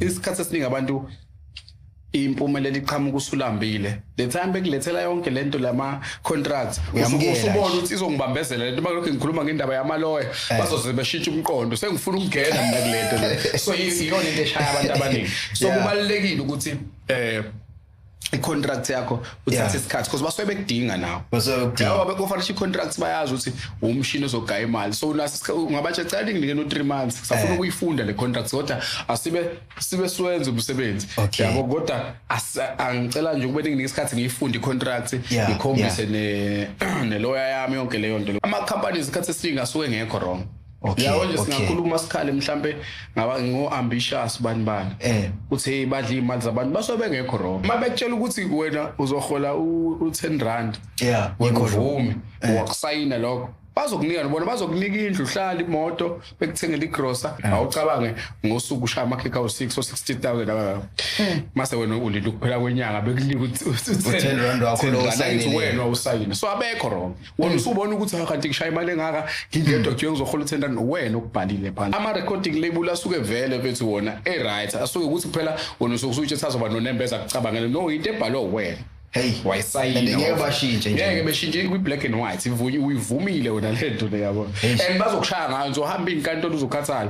isikhathi esiningi abantu impumelelo iqhamuka usulambile le time bekulethela yonke lento lama contracts usubona ukuthi izongibambezela lento bakho ngikhuluma ngendaba yamaloya bazoze beshintshe umqondo sengifuna ukungena mina kulento le so iyona into eshaya abantu abaningi so kubalekile ukuthi i-contract yakho uthathe isikhathi because basuke bekudinga nawo yabo bekufanele i-contract bayazi ukuthi umshini ozogaya imali so ungabatshe cala nginike no 3 months safuna ukuyifunda le contract kodwa sibe siwenza umsebenzi yabo kodwa angicela nje ukube nginike isikhathi ngiyifunde i-contract ngikhombise ne lawyer yami yonke leyo nto ama companies isikhathi esiningi asuke ngekho wrong yawo nje singakhuluma sikhale mhlambe ngaba ngo-ambitious bani uthi hey badla imali zabantu basuke bengekho wrong mabekutshela ukuthi wena uzohola u10 rand ngikuvumi wakusayina lokho bazokunika ubona bazokunika indlu uhlala imoto bekuthengela igrocer awucabange ngosuku ushaya amakhekha awu6 so 60000 mase wena ulinda ukuphela kwenyanga bekunika u10 rand wakho lo wena usayina so abekho wrong wona usubona ukuthi kanti ngishaya imali engaka ngingedwa nje ngizohola u10 rand wena ukubhalile phansi ama recording label asuke vele bethu wona right asuke ukuthi kuphela wona usuke sazoba nonembeza kucabangela no into ebhalwe wena hey wayisayina ngeke bashintshe nje ngeke beshintshe kwi black and white uyivumile wena lento le yabo and bazokushaya ngayo uzohamba inkantolo uzokhathala